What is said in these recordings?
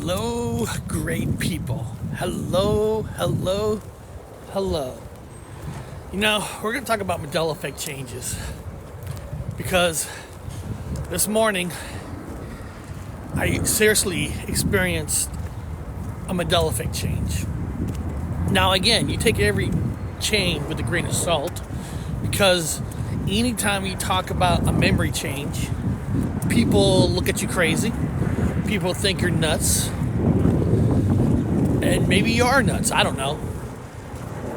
Hello, great people. Hello, hello, hello. We're going to talk about Mandela Effect changes because this morning I seriously experienced a Mandela Effect change. Now, again, you take every change with a grain of salt because anytime you talk about a memory change, people look at you crazy. People think you're nuts. And maybe you are nuts. I don't know.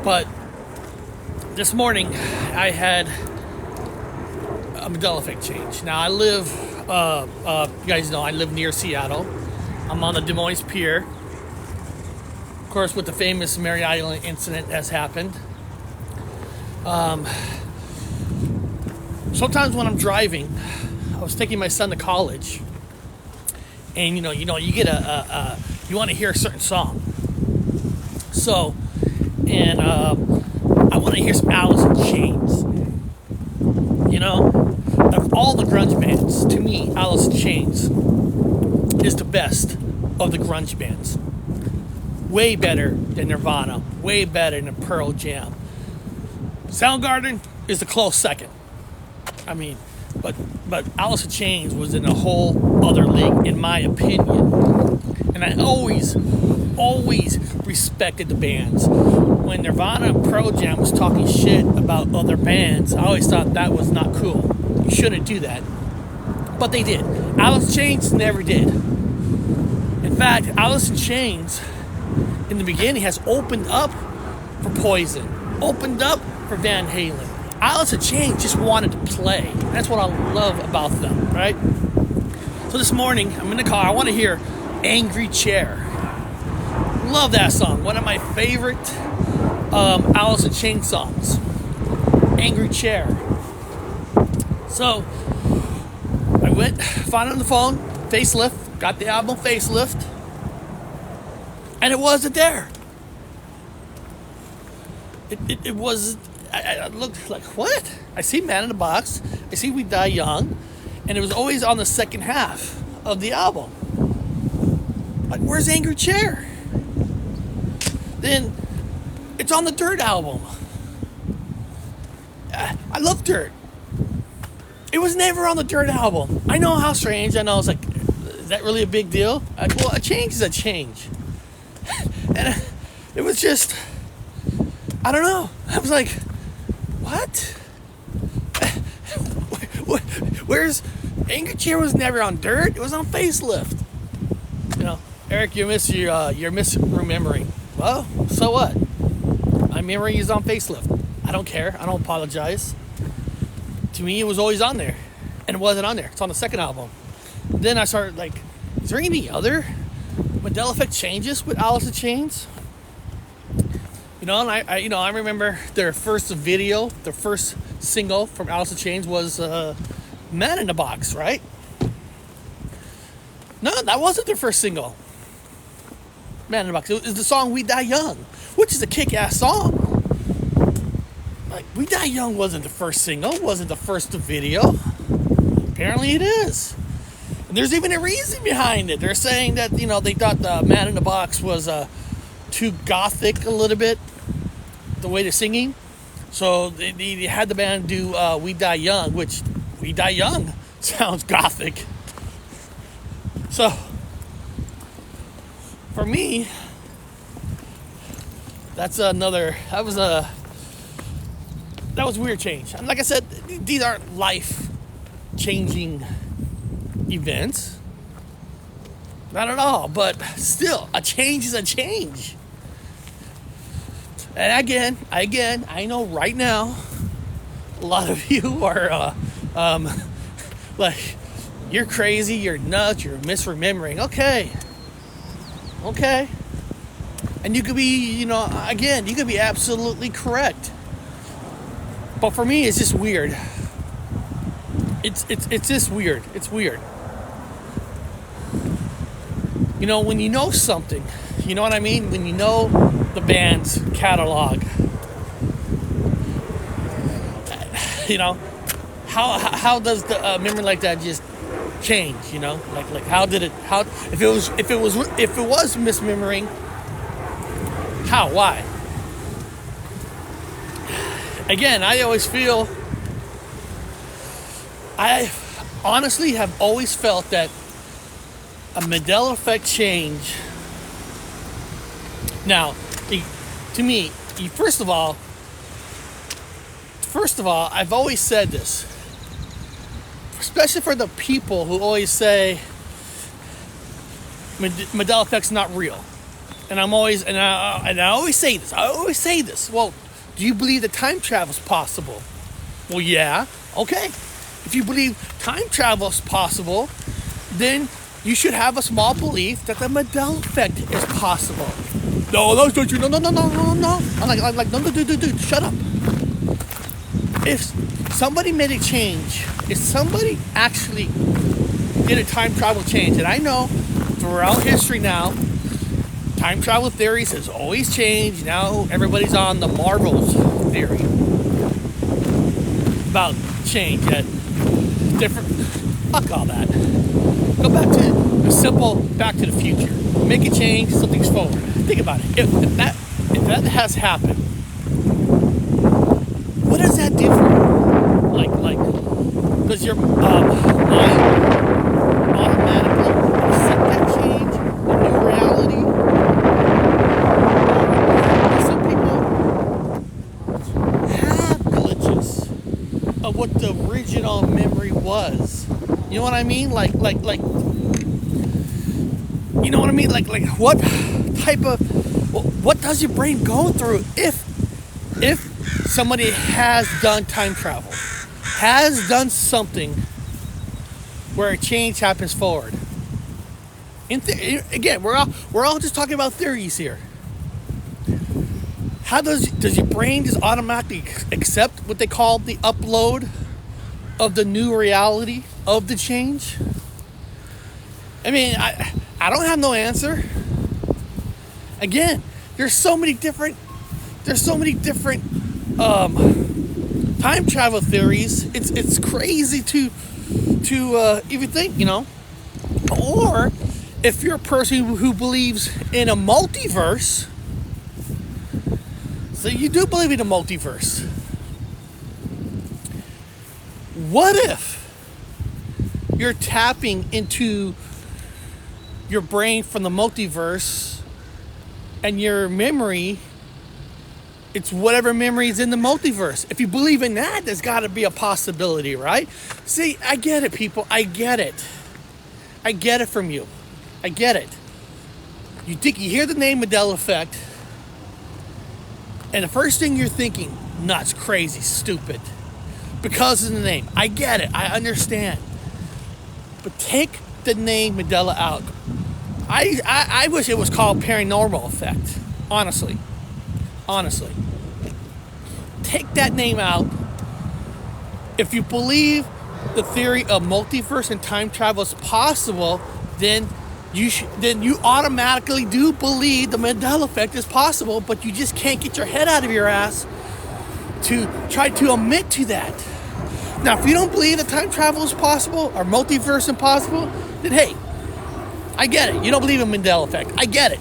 But this morning, I had a Mandela Effect change. Now, I live, you guys know, I live near Seattle. I'm on the Des Moines Pier. Of course, with the famous Mary Island incident has happened. Sometimes when I'm driving, I was taking my son to college. And you get you want to hear a certain song. So, and I want to hear some Alice in Chains. Of all the grunge bands, to me, Alice in Chains is the best of the grunge bands. Way better than Nirvana. Way better than Pearl Jam. Soundgarden is a close second. But Alice in Chains was in a whole other league, in my opinion. And I always respected the bands. When Nirvana and Pearl Jam was talking shit about other bands, I always thought that was not cool. You shouldn't do that. But they did. Alice in Chains never did. In fact, Alice in Chains, in the beginning, has opened up for Poison. Opened up for Van Halen. Alice in Chains just wanted to play. That's what I love about them, right? So this morning, I'm in the car. I want to hear Angry Chair. Love that song. One of my favorite Alice in Chains songs. Angry Chair. So, I went, found it on the phone, Facelift, got the album Facelift, and it wasn't there. It was... I looked like, what? I see Man in the Box. I see We Die Young. And it was always on the second half of the album. Like, where's Angry Chair? Then it's on the Dirt album. I love Dirt. It was never on the Dirt album. I know how strange. I know it's like, is that really a big deal? Well, a change is a change. And it was just, I don't know. I was like, what? Where's Angry Chair was never on Dirt? It was on Facelift. Eric, you're misremembering. Well, so what? My memory is on Facelift. I don't care. I don't apologize. To me, it was always on there, and it wasn't on there. It's on the second album. Then I started like, is there any other Mandela Effect changes with Alice in Chains? And I remember their first video, their first single from Alice in Chains was Man in the Box, right? No, that wasn't their first single. Man in the Box. It was the song We Die Young, which is a kick-ass song. Like, We Die Young wasn't the first single, wasn't the first video. Apparently it is. And there's even a reason behind it. They're saying that, they thought the Man in the Box was too gothic a little bit, the way they're singing. So they had the band do We Die Young, which We Die Young sounds gothic. So for me, that was a weird change. And like I said, these aren't life-changing events. Not at all, but still, a change is a change. And again, I know right now, a lot of you are like, you're crazy, you're nuts, you're misremembering. Okay. And you could be, you could be absolutely correct. But for me, it's just weird. It's just weird. It's weird. When you know something, you know what I mean? When you know the band's catalog, how does the memory like that just change? You know, like how did it? How if it was misremembering? How? Why? Again, I always feel. I honestly have always felt that a Mandela Effect change. Now, to me, first of all, I've always said this, especially for the people who always say Mandela Effect's not real, and I always say this. Well, do you believe that time travel is possible? Well, yeah. Okay. If you believe time travel is possible, then you should have a small belief that the Mandela Effect is possible. No, that's not true. No. I'm like, no, dude, shut up. If somebody made a change, if somebody actually did a time travel change, and I know throughout history now, time travel theories has always changed. Now everybody's on the Marvel's theory about change at different. Fuck all that. Go back to the simple Back to the Future. Make a change, something's forward. Think about it. If that has happened, what does that do for you? Like, does your mind automatically accept that change, the new reality? Some people have glitches of what the original memory was. You know what I mean? Like, you know what I mean? Like, what type of, what does your brain go through if somebody has done time travel, has done something where a change happens forward? Again, we're all just talking about theories here. How does your brain just automatically accept what they call the upload of the new reality of the change? I mean, I don't have no answer. Again, there's so many different time travel theories. It's crazy to even think, you know. Or if you're a person who believes in a multiverse, so you do believe in a multiverse. What if you're tapping into your brain from the multiverse and your memory, it's whatever memory is in the multiverse? If you believe in that, there's got to be a possibility, right? See, I get it, people. I get it. I get it from you. I get it. You hear the name Mandela Effect, and the first thing you're thinking, nuts, crazy, stupid, because of the name. I get it. I understand. But take the name Mandela out. I wish it was called Paranormal Effect. Honestly. Take that name out. If you believe the theory of multiverse and time travel is possible, then you automatically do believe the Mandela Effect is possible, but you just can't get your head out of your ass to try to admit to that. Now, if you don't believe that time travel is possible or multiverse impossible, then hey, I get it. You don't believe in Mandela Effect. I get it.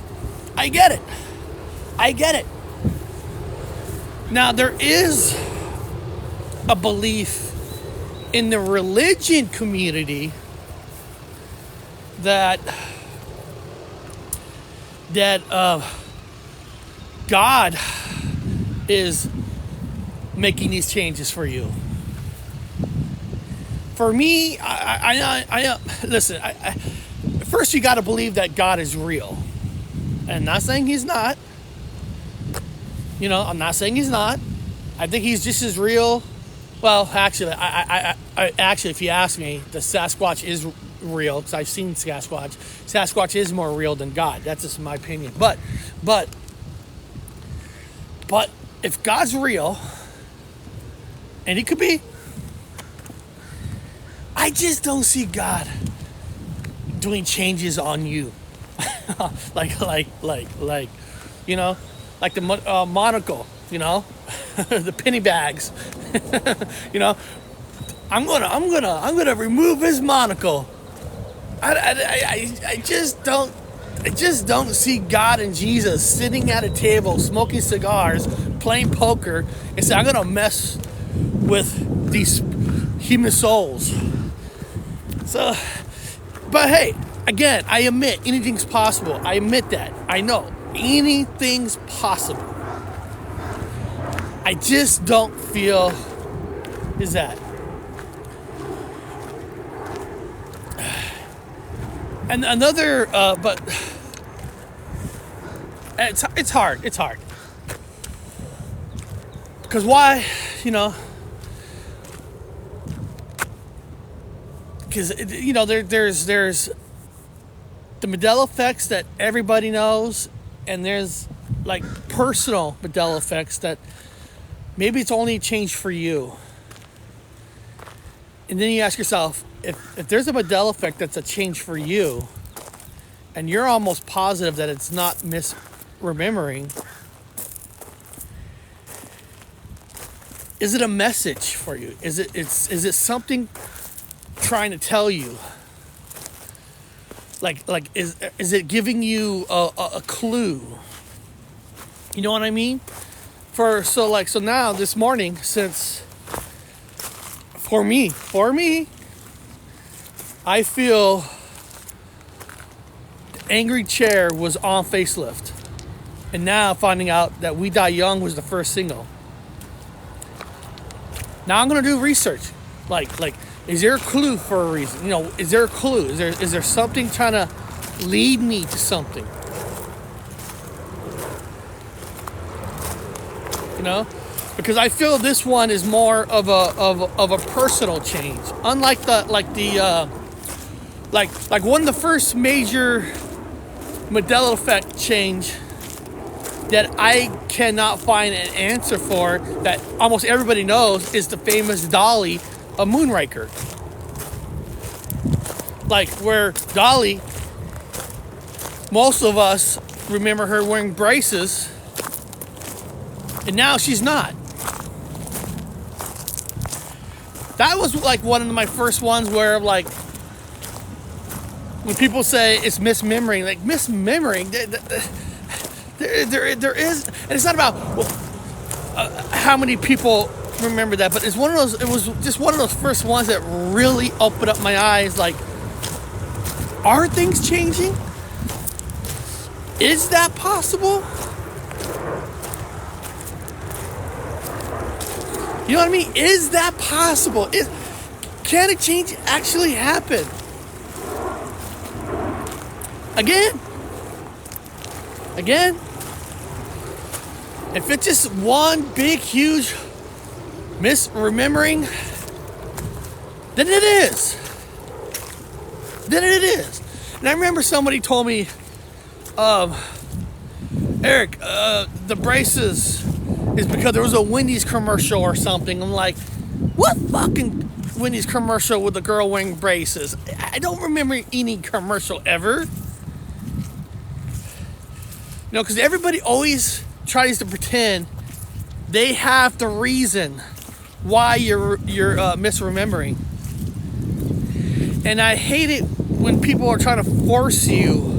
Now, there is a belief in the religion community that God is making these changes for you. For me, I listen. First, you got to believe that God is real, and I'm not saying He's not. You know, I'm not saying He's not. I think He's just as real. Well, actually, I actually, if you ask me, the Sasquatch is real because I've seen Sasquatch. Sasquatch is more real than God. That's just my opinion. But if God's real, and He could be, I just don't see God doing changes on you, like you know, like the monocle, you know, the penny bags, you know. I'm gonna remove his monocle. I just don't see God and Jesus sitting at a table, smoking cigars, playing poker, and say, I'm gonna mess with these human souls. So, but hey, again, I admit anything's possible. I admit that. I know anything's possible. I just don't feel is that. And another, but it's hard. It's hard because why, because there's the Mandela effects that everybody knows, and there's like personal Mandela effects that maybe it's only a change for you. And then you ask yourself, if there's a Mandela effect that's a change for you, and you're almost positive that it's not misremembering, is it a message for you? Is it something trying to tell you? Like is it giving you a clue? You know what I mean? So now this morning, since for me, I feel the angry chair was on facelift, and now finding out that We Die Young was the first single. Now I'm gonna do research. Like, is there a clue for a reason? Is there a clue? Is there something trying to lead me to something? Because I feel this one is more of a personal change. Unlike one of the first major Mandela Effect change that I cannot find an answer for, that almost everybody knows, is the famous Dolly of Moonraker. Like where Dolly, most of us remember her wearing braces, and now she's not. That was like one of my first ones where like when people say it's misremembering, like misremembering, there is, and it's not about how many people remember that, but it's one of those. It was just one of those first ones that really opened up my eyes. Like, are things changing? Is that possible? You know what I mean? Is that possible? Can a change actually happen? Again, if it's just one big, huge misremembering, then it is. And I remember somebody told me, Eric, the braces is because there was a Wendy's commercial or something. I'm like, what fucking Wendy's commercial with a girl wearing braces? I don't remember any commercial ever. Because everybody always tries to pretend they have the reason why you're misremembering. And I hate it when people are trying to force you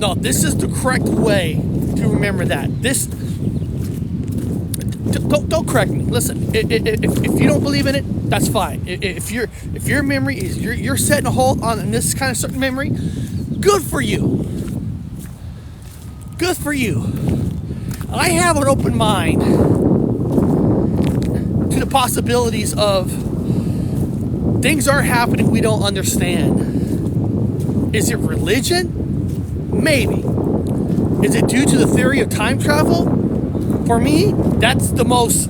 no, this is the correct way to remember that. Don't correct me. Listen, if you don't believe in it, that's fine. If your memory is you're setting a hold on this kind of certain memory, good for you. Good for you. I have an open mind to the possibilities of things are happening we don't understand. Is it religion? Maybe. Is it due to the theory of time travel? For me, that's the most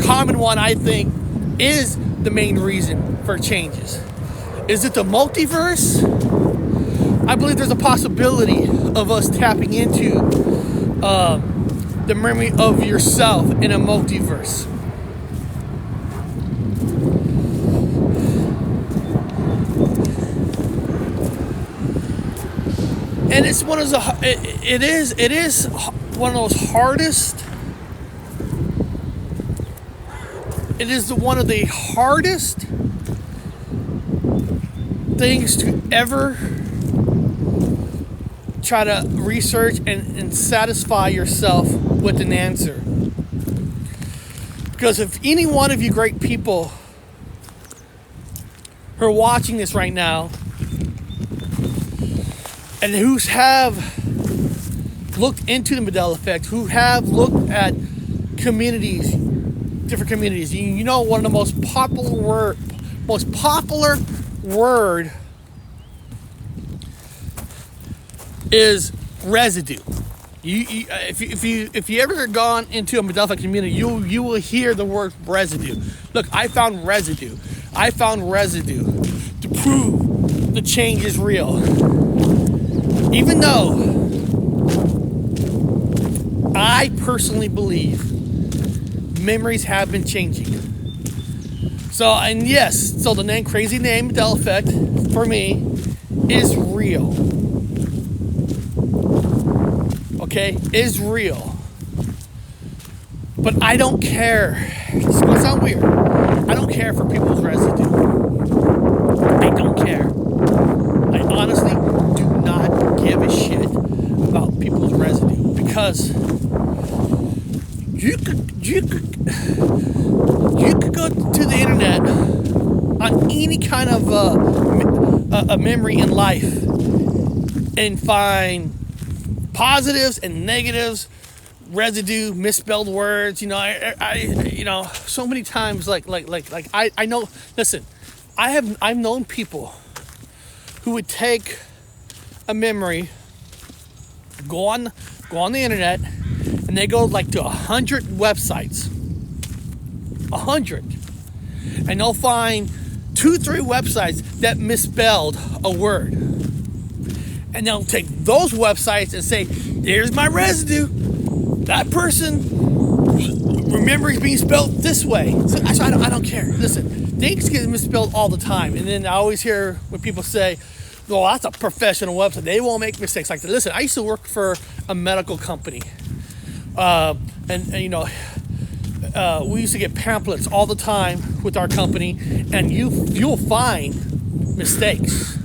common one I think is the main reason for changes. Is it the multiverse? I believe there's a possibility of us tapping into the memory of yourself in a multiverse. And it's one of the it is one of those hardest. It is one of the hardest things to ever try to research and satisfy yourself with an answer. Because if any one of you great people who are watching this right now and who have looked into the Mandela Effect, who have looked at communities, different communities, you know one of the most popular word is residue. If you ever gone into a Mandela Effect community, you will hear the word residue. Look, I found residue to prove the change is real. Even though I personally believe memories have been changing. So the name, crazy name, Mandela Effect, for me, is real. Okay, is real. But I don't care. This is gonna sound weird. I don't care for people's residue. I don't care. I honestly do not give a shit about people's residue, because you could go to the internet on any kind of a memory in life and find positives and negatives, residue, misspelled words. I so many times I know. Listen, I've known people who would take a memory, go on the internet, and they go to 100 websites, 100, and they'll find 2-3 websites that misspelled a word, and they'll take those websites and say, "There's my residue. That person remembers being spelled this way." So I don't care. Listen, things get misspelled all the time, and then I always hear when people say, "Well, that's a professional website. They won't make mistakes like that." Listen, I used to work for a medical company. We used to get pamphlets all the time with our company, and you'll find mistakes.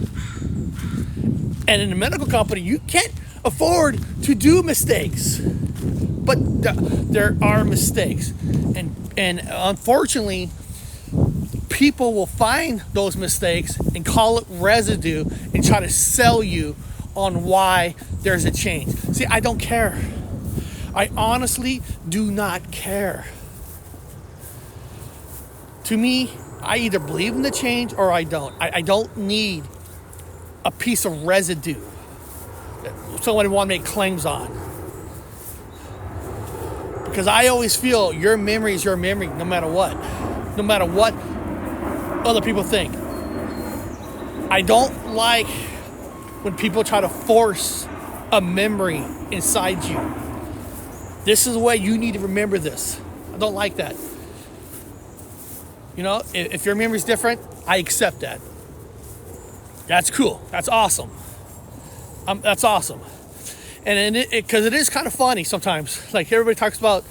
And in a medical company, you can't afford to do mistakes, but there are mistakes, and unfortunately, people will find those mistakes and call it residue and try to sell you on why there's a change. See, I don't care. I honestly do not care. To me, I either believe in the change or I don't. I don't need a piece of residue that someone want to make claims on. Because I always feel your memory is your memory no matter what. No matter what other people think. I don't like when people try to force a memory inside you. This is the way you need to remember this. I don't like that. If your memory is different, I accept that. That's cool. That's awesome. That's awesome. And because it is kind of funny sometimes. Like everybody talks about,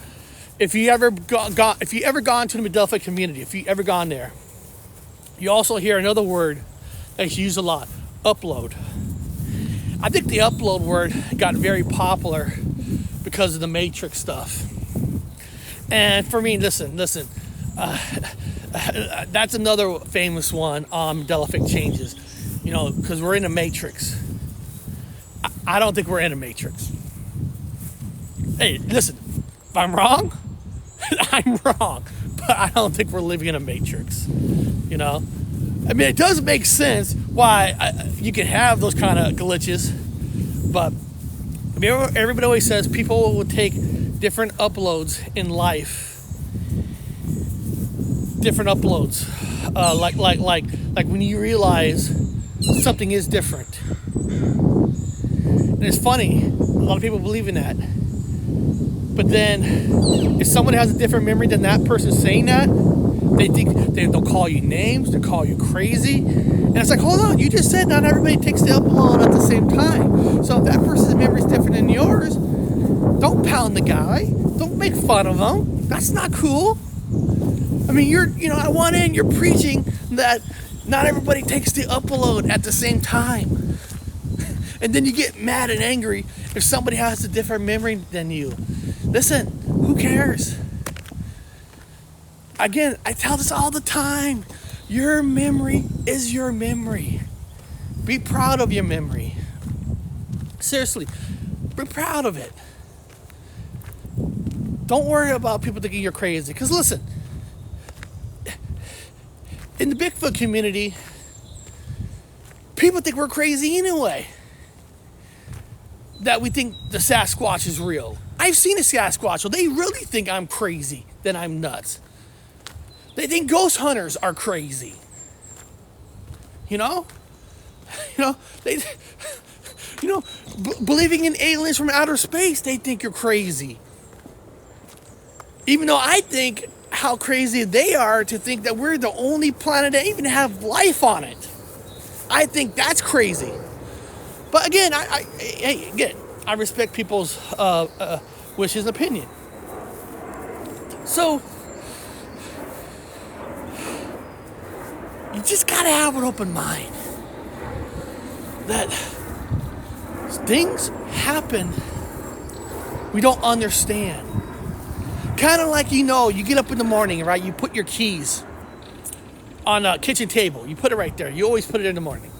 if you ever gone to the Mandela Effect community, if you ever gone there, you also hear another word that's used a lot: upload. I think the upload word got very popular because of the Matrix stuff. And for me, listen, that's another famous one on Mandela Effect changes. Because we're in a Matrix. I don't think we're in a Matrix. Hey, listen, if I'm wrong, I'm wrong. But I don't think we're living in a Matrix. It does make sense why you can have those kind of glitches. But everybody always says people will take different uploads in life. Different uploads. Like when you realize something is different. And it's funny, a lot of people believe in that. But then, if someone has a different memory than that person saying that, they think they'll call you names, they'll call you crazy. And it's like, hold on, you just said not everybody takes the upload at the same time. So if that person's memory is different than yours, don't pound the guy. Don't make fun of him. That's not cool. I mean, at one end, you're preaching that Not everybody takes the upload at the same time. And then you get mad and angry if somebody has a different memory than you. Listen, who cares? Again, I tell this all the time. Your memory is your memory. Be proud of your memory. Seriously, be proud of it. Don't worry about people thinking you're crazy. Because listen, in the Bigfoot community, people think we're crazy anyway. That we think the Sasquatch is real. I've seen a Sasquatch, so they really think I'm crazy, that I'm nuts. They think ghost hunters are crazy. You know? Believing in aliens from outer space, they think you're crazy. Even though I think how crazy they are to think that we're the only planet that even have life on it. I think that's crazy. But again, I respect people's wishes and opinion. So you just gotta have an open mind that things happen we don't understand. Kind of like, you get up in the morning, right? You put your keys on a kitchen table. You put it right there. You always put it in the morning.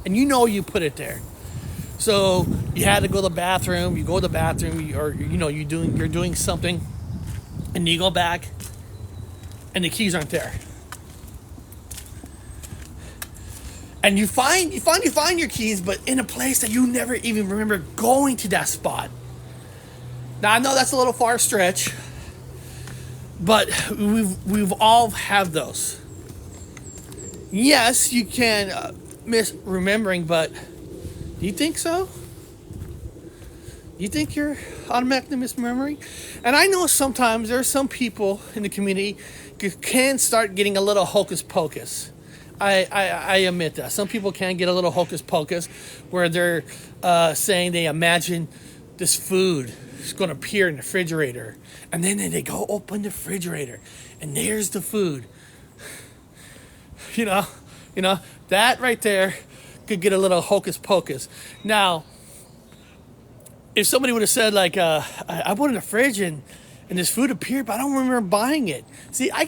And you put it there. So you had to go to the bathroom. You go to the bathroom, or you're doing something, and you go back, and the keys aren't there. And you find your keys, but in a place that you never even remember going to that spot. Now I know that's a little far stretch, but we've all have those. Yes, you can misremembering, but do you think so? You think you're automatically misremembering? And I know sometimes there are some people in the community who can start getting a little hocus pocus. I admit that. Some people can get a little hocus pocus where they're saying they imagine this food is going to appear in the refrigerator. And then they go open the refrigerator and there's the food. That right there could get a little hocus pocus. Now, if somebody would have said like, I went in the fridge and this food appeared, but I don't remember buying it. See, I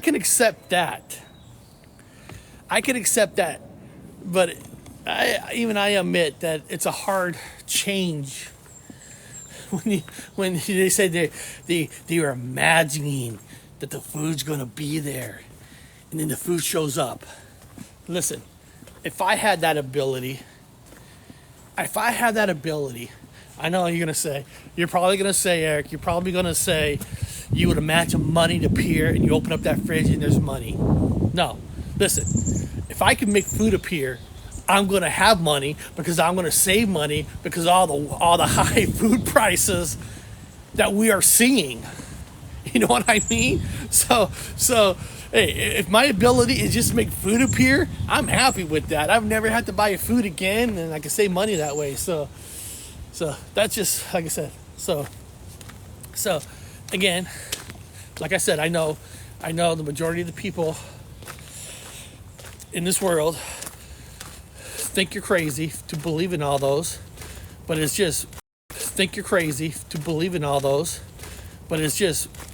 can accept that. I can accept that, but I admit that it's a hard change when they say they are imagining that the food's gonna be there, and then the food shows up. Listen, if I had that ability, I know you're probably gonna say, Eric, you're probably gonna say you would imagine money to appear, and you open up that fridge and there's money. No. Listen, if I can make food appear, I'm going to have money because I'm going to save money because all the high food prices that we are seeing. You know what I mean? So hey, if my ability is just to make food appear, I'm happy with that. I've never had to buy food again, and I can save money that way. So that's just like I said. So again, like I said, I know the majority of the people in this world think you're crazy to believe in all those, but it's just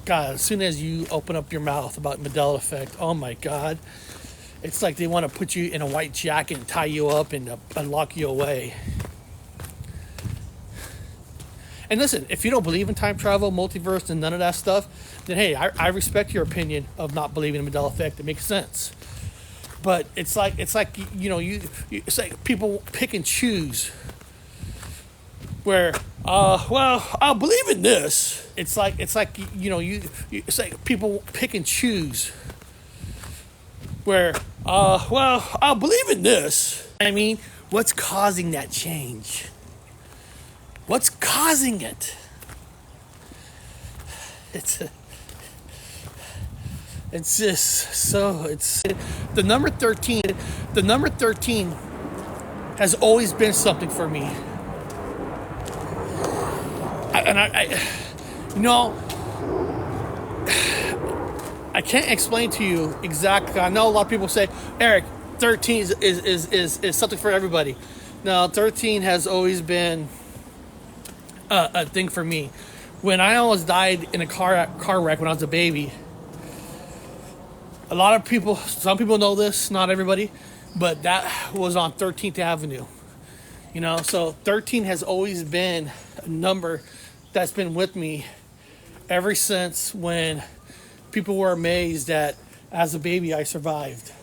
God, as soon as you open up your mouth about Mandela Effect, oh my God, it's like they want to put you in a white jacket and tie you up and lock you away. And listen, if you don't believe in time travel, multiverse, and none of that stuff, then hey, I respect your opinion of not believing in Mandela Effect. It makes sense. But it's like it's like people pick and choose. Where I'll believe in this. It's like people pick and choose. Where I'll believe in this. I mean, what's causing that change? What's causing it? It's just so it's the number 13. The number 13 has always been something for me. I can't explain to you exactly. I know a lot of people say, Eric, 13 is something for everybody. No, 13 has always been a thing for me. When I almost died in a car wreck when I was a baby, a lot of people, some people know this, not everybody, but that was on 13th Avenue. You know, so 13 has always been a number that's been with me ever since when people were amazed that as a baby I survived.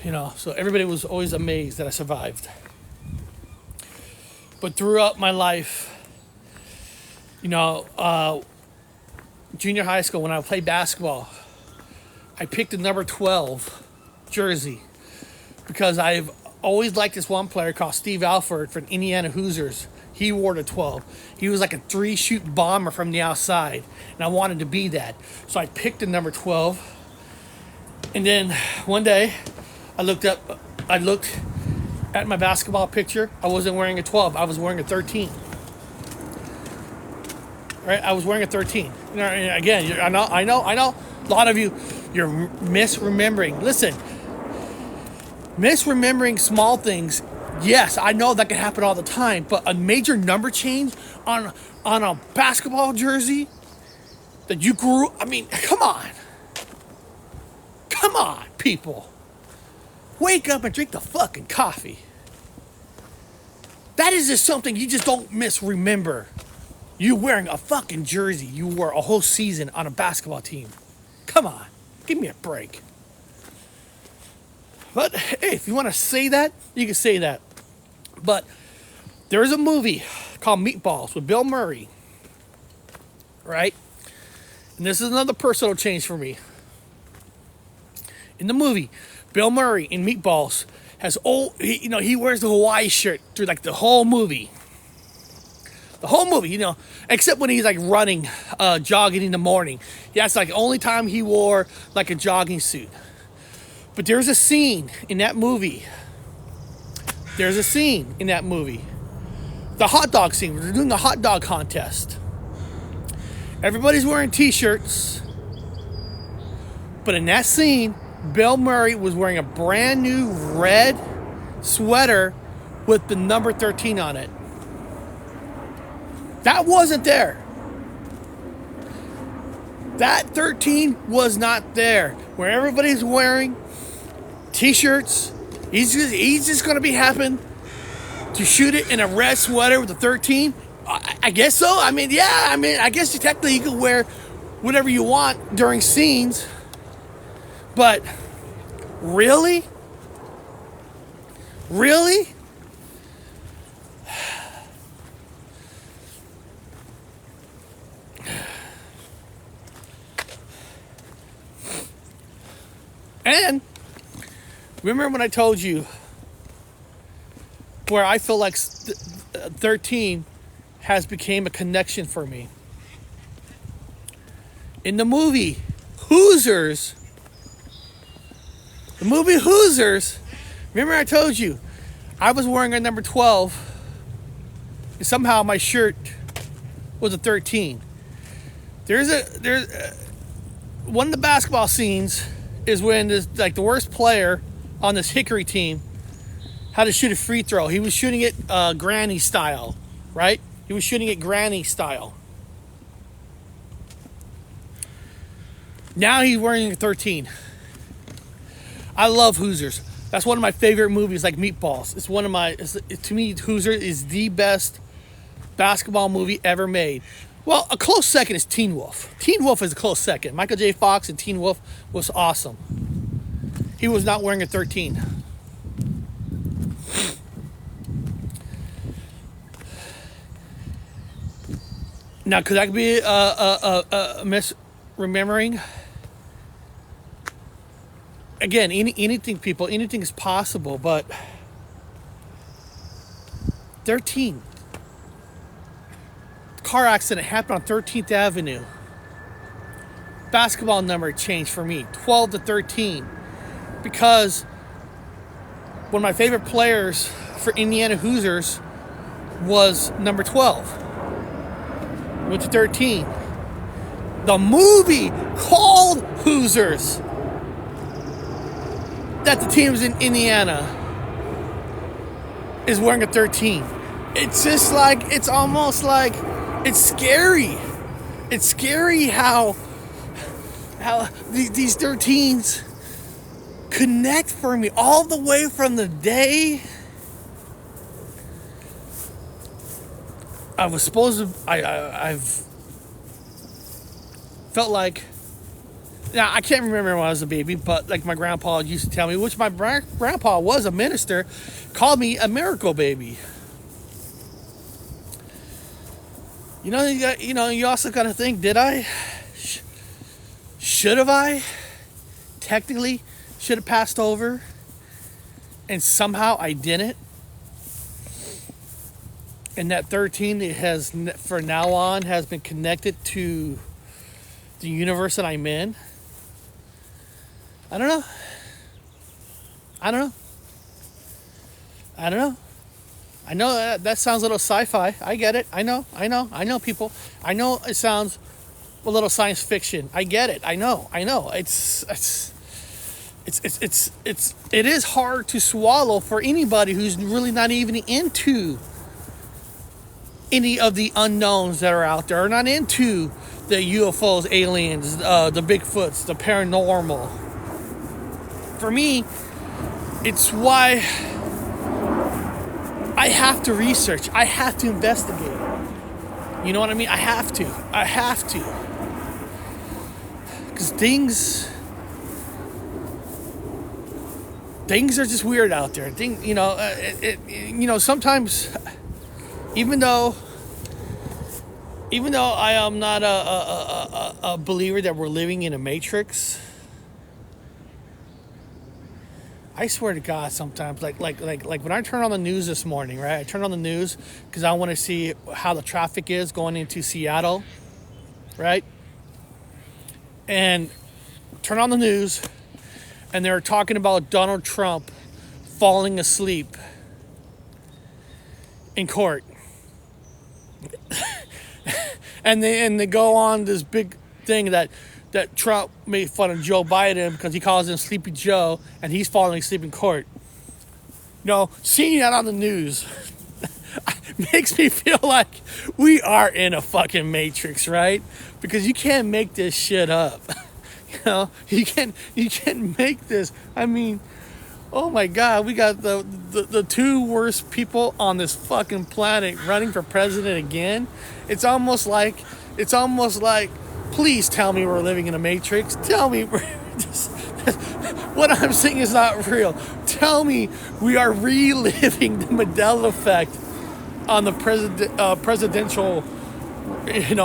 You know, so everybody was always amazed that I survived. But throughout my life, you know, junior high school, when I played basketball, I picked the number 12 jersey because I've always liked this one player called Steve Alford from Indiana Hoosiers. He wore the 12. He was like a 3-shoot bomber from the outside, and I wanted to be that. So I picked the number 12. And then one day, I looked at my basketball picture. I wasn't wearing a 12. I was wearing a 13. Right? I was wearing a 13. You know, and again, I know. A lot of you, you're misremembering. Listen, misremembering small things. Yes, I know that can happen all the time, but a major number change on a basketball jersey that you grew. I mean, come on, people. Wake up and drink the fucking coffee. That is just something you just don't misremember. You wearing a fucking jersey you wore a whole season on a basketball team. Come on, give me a break. But hey, if you want to say that, you can say that. But there is a movie called Meatballs with Bill Murray, right? And this is another personal change for me. In the movie, Bill Murray in Meatballs he wears the Hawaii shirt through like the whole movie. The whole movie, you know, except when he's like running, jogging in the morning. That's like the only time he wore like a jogging suit. But there's a scene in that movie. The hot dog scene. We're doing a hot dog contest. Everybody's wearing t-shirts. But in that scene, Bill Murray was wearing a brand new red sweater with the number 13 on it. That wasn't there. That 13 was not there. Where everybody's wearing t-shirts, he's just going to be happen to shoot it in a red sweater with a 13. I guess so. I mean, yeah. I mean, I guess technically you can wear whatever you want during scenes. But really? Really? And remember when I told you where I feel like 13 has become a connection for me? In the movie Hoosiers, remember I told you I was wearing a number 12 and somehow my shirt was a 13. There's one of the basketball scenes is when the worst player on this Hickory team had to shoot a free throw. He was shooting it granny style, right? He was shooting it granny style. Now he's wearing a 13. I love Hoosiers. That's one of my favorite movies, like Meatballs. It's one of to me, Hoosiers is the best basketball movie ever made. Well, a close second is Teen Wolf. Teen Wolf is a close second. Michael J. Fox and Teen Wolf was awesome. He was not wearing a 13. Now, could that be a misremembering? Again, anything, people, anything is possible, but 13. Car accident happened on 13th Avenue. Basketball number changed for me, 12 to 13, because one of my favorite players for Indiana Hoosiers was number 12. Went to 13. the movie called Hoosiers, that the team's in Indiana is wearing a 13. It's just like, it's almost like, it's scary. It's scary how these 13s connect for me all the way from the day I was supposed to. I've felt like. Now I can't remember when I was a baby, but like my grandpa used to tell me, which my grandpa was a minister, called me a miracle baby. You know, you also gotta think, did I? Should have I? Technically, should have passed over, and somehow I didn't. And that 13 has, for now on, has been connected to the universe that I'm in. I don't know. I know that sounds a little sci-fi. I get it. I know people. I know it sounds a little science fiction. I get it. I know. It is hard to swallow for anybody who's really not even into any of the unknowns that are out there, or not into the UFOs, aliens, the Bigfoots, the paranormal. For me, it's why I have to research. I have to investigate. You know what I mean? I have to. Because things are just weird out there. Sometimes, even though I am not a believer that we're living in a matrix, I swear to God, sometimes, like when I turn on the news this morning, right? I turn on the news because I want to see how the traffic is going into Seattle, right? And turn on the news, and they're talking about Donald Trump falling asleep in court. and they go on this big thing that Trump made fun of Joe Biden because he calls him Sleepy Joe, and he's falling asleep in court. Seeing that on the news makes me feel like we are in a fucking matrix, right? Because you can't make this shit up. You can't make this. I mean, oh my God, we got the two worst people on this fucking planet running for president again. It's almost like, please tell me we're living in a matrix. Tell me what I'm saying is not real. Tell me we are reliving the Mandela Effect on the presidential,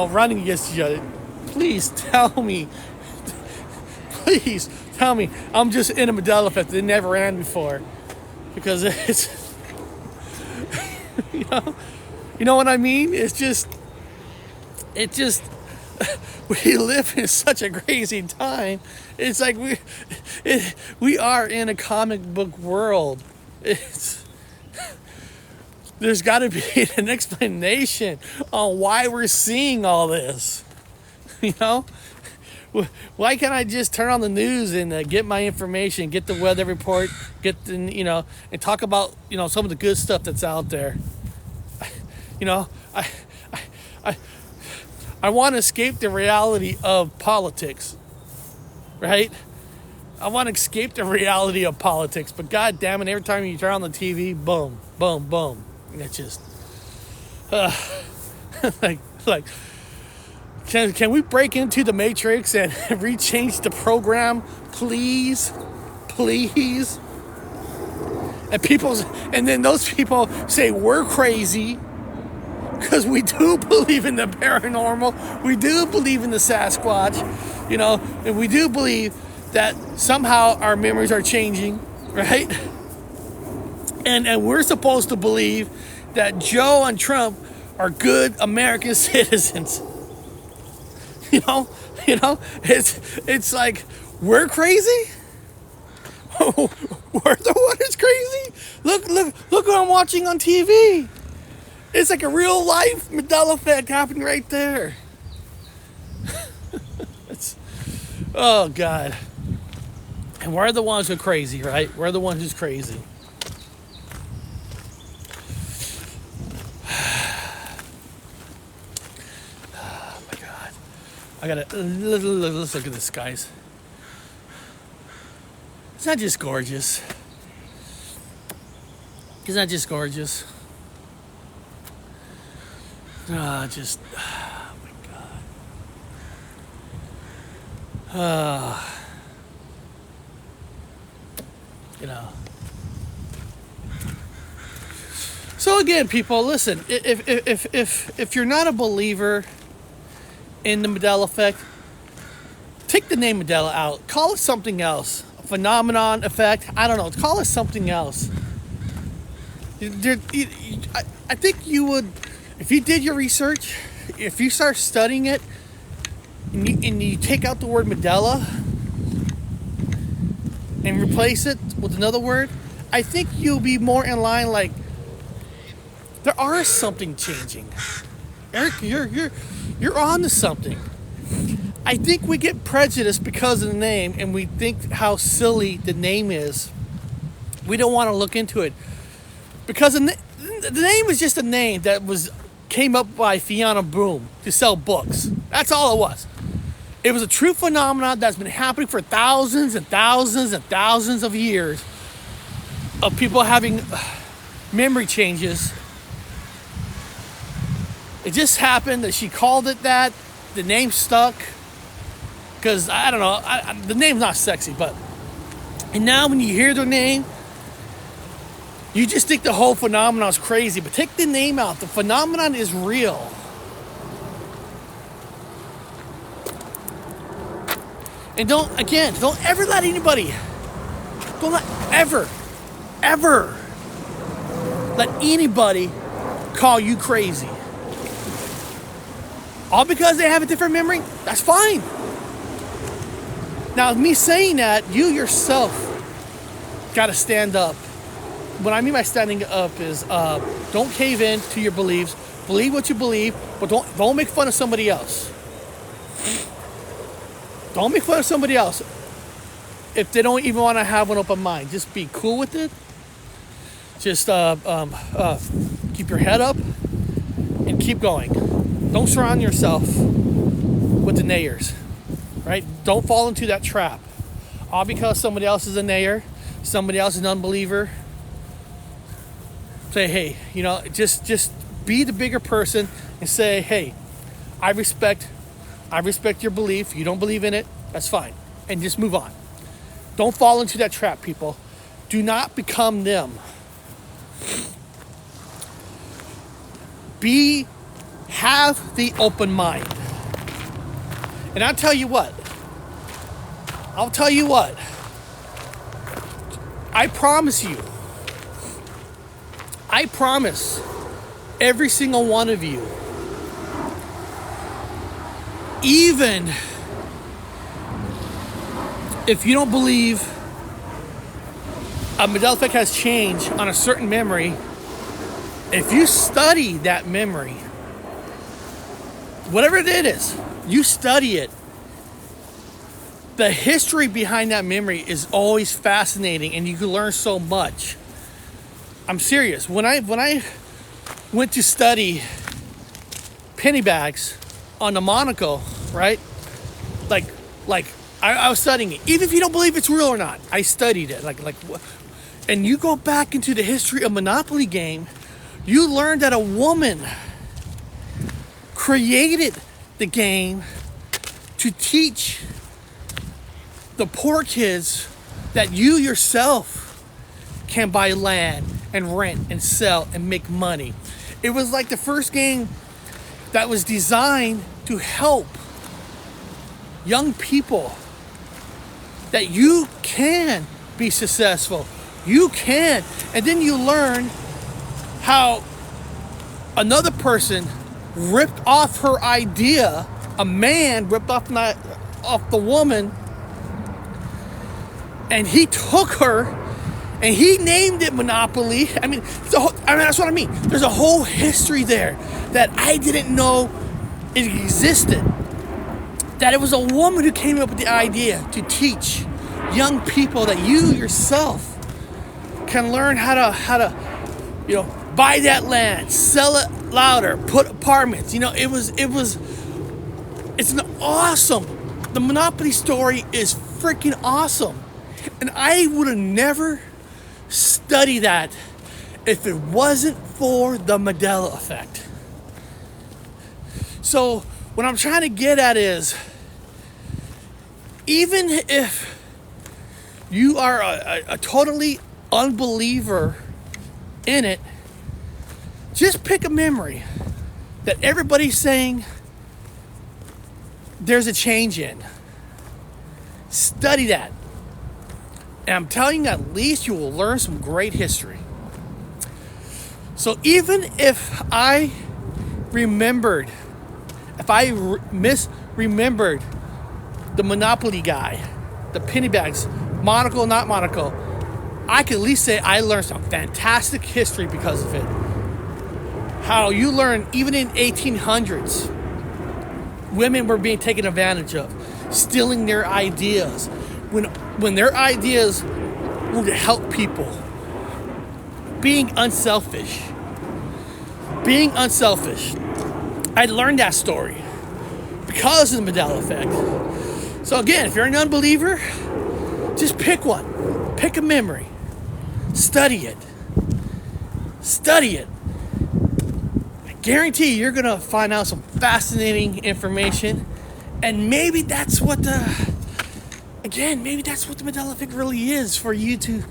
running against each other. Please tell me. Please tell me I'm just in a Mandela Effect that never ran before. Because it's, you know what I mean? It just, we live in such a crazy time. It's like we are in a comic book world. There's got to be an explanation on why we're seeing all this. Why can't I just turn on the news and get my information, get the weather report, and talk about some of the good stuff that's out there. I want to escape the reality of politics, right? I want to escape the reality of politics, but God damn it, every time you turn on the TV, boom, boom, boom. It's just, can we break into the matrix and rechange the program, please? And then those people say we're crazy. Because we do believe in the paranormal, we do believe in the Sasquatch, and we do believe that somehow our memories are changing, right? And we're supposed to believe that Joe and Trump are good American citizens. It's like, we're crazy? We're the one that's crazy? Look what I'm watching on TV. It's like a real life Mandela Effect happening right there. Oh, God. And we're the ones who are crazy, right? We're the ones who's crazy. Oh, my God. I gotta, let's look at this, guys. It's not just gorgeous. It's not just gorgeous. Oh my God. You know. So again, people, listen. If you're not a believer in the Mandela Effect, take the name Mandela out. Call it something else. A phenomenon effect. I don't know. Call it something else. I think you would, if you did your research, if you start studying it, and you take out the word Mandela and replace it with another word, I think you'll be more in line. Like, there are something changing. Eric, you're on to something. I think we get prejudiced because of the name, and we think how silly the name is. We don't want to look into it because the name is just a name that came up by Fiona Boom to sell books. That's all it was. It was a true phenomenon that's been happening for thousands and thousands and thousands of years of people having memory changes. It just happened that she called it that. The name stuck. Because, I don't know, the name's not sexy, but... And now when you hear the name, you just think the whole phenomenon is crazy. But take the name out. The phenomenon is real. And don't ever let anybody, ever let anybody call you crazy. All because they have a different memory? That's fine. Now, me saying that, you yourself got to stand up. What I mean by standing up is don't cave in to your beliefs. Believe what you believe, but don't make fun of somebody else. Don't make fun of somebody else if they don't even want to have an open mind. Just be cool with it. Just keep your head up and keep going. Don't surround yourself with the nayers, right? Don't fall into that trap. All because somebody else is a nayer, somebody else is an unbeliever. Say, hey, just be the bigger person and say, hey, I respect your belief. You don't believe in it, that's fine. And just move on. Don't fall into that trap, people. Do not become them. Have the open mind. And I'll tell you what. I promise you. I promise every single one of you, even if you don't believe a Mandela Effect has changed on a certain memory, if you study that memory, whatever it is, you study it, the history behind that memory is always fascinating, and you can learn so much. I'm serious. When I went to study penny bags on the Monaco, right? Like I was studying it. Even if you don't believe it's real or not, I studied it. And you go back into the history of Monopoly game, you learn that a woman created the game to teach the poor kids that you yourself can buy land and rent and sell and make money. It was like the first game that was designed to help young people that you can be successful. You can. And then you learn how another person ripped off her idea. A man ripped off the woman, and he took her and he named it Monopoly. That's what I mean. There's a whole history there that I didn't know it existed. that it was a woman who came up with the idea to teach young people that you yourself can learn how to buy that land, sell it louder, put apartments. It's an awesome. The Monopoly story is freaking awesome. And I would have never studied that if it wasn't for the Mandela Effect. So what I'm trying to get at is, even if you are a totally unbeliever in it, just pick a memory that everybody's saying there's a change in. Study that. And I'm telling you, at least you will learn some great history. So even if I misremembered the Monopoly guy, the penny bags, monocle, not monocle, I can at least say I learned some fantastic history because of it. How you learn, even in 1800s, women were being taken advantage of, stealing their ideas. When their ideas were to help people. Being unselfish. I learned that story because of the Mandela Effect. So again, if you're an unbeliever, just pick one. Pick a memory. Study it. I guarantee you're going to find out some fascinating information. And maybe that's what the Mandela Effect really is, for you to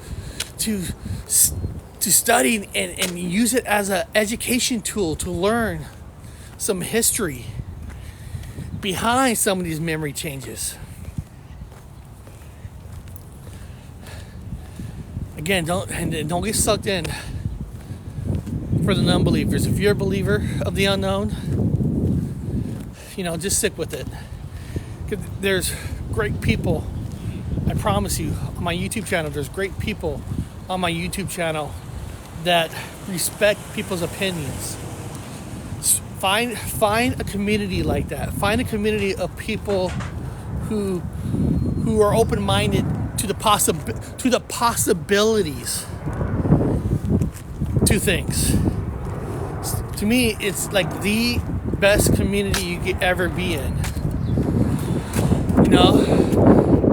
study and use it as an education tool to learn some history behind some of these memory changes. Again, don't get sucked in for the non-believers. If you're a believer of the unknown, just stick with it. There's great people, I promise you, on my YouTube channel. There's great people on my YouTube channel that respect people's opinions. Find a community like that. Find a community of people who are open-minded to the possibilities to things. To me, it's like the best community you could ever be in.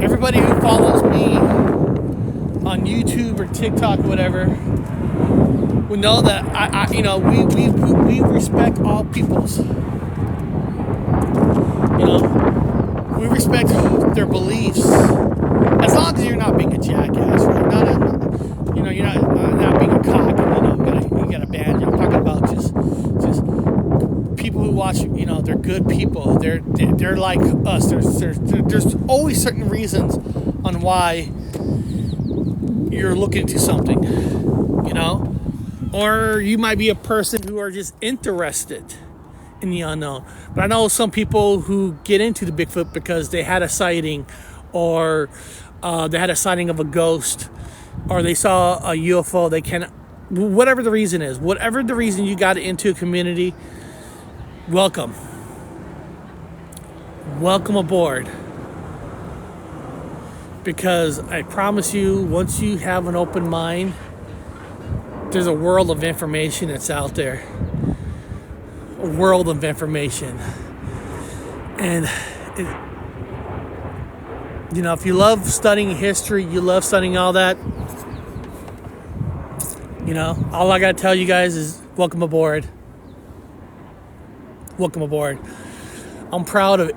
Everybody who follows me on YouTube or TikTok, whatever, will know that we respect all peoples. We respect their beliefs, as long as you're not being a jackass, you're not being a cock. You got a band. I'm talking about just people who watch. They're good people. They're like us. There's always certain reasons on why you're looking into something, or you might be a person who are just interested in the unknown. But I know some people who get into the Bigfoot because they had a sighting, or they had a sighting of a ghost, or they saw a UFO. They can, whatever the reason is, whatever the reason you got into a community, welcome aboard. Because I promise you, once you have an open mind, there's a world of information that's out there. A world of information. And, if you love studying history, you love studying all that, all I got to tell you guys is welcome aboard. Welcome aboard. I'm proud of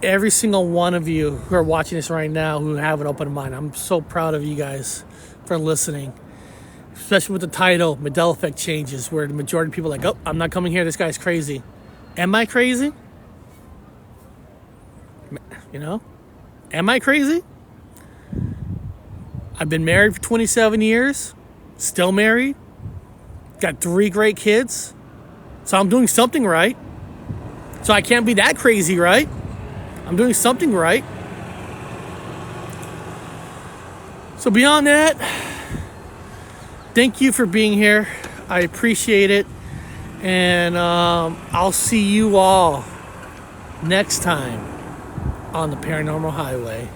every single one of you who are watching this right now who have an open mind. I'm so proud of you guys for listening. Especially with the title, Mandela Effect Changes, where the majority of people are like, oh, I'm not coming here, this guy's crazy. Am I crazy? Am I crazy? I've been married for 27 years, still married, got 3 great kids, so I'm doing something right. So I can't be that crazy, right? I'm doing something right. So beyond that, thank you for being here. I appreciate it. And I'll see you all next time on the Paranormal Highway.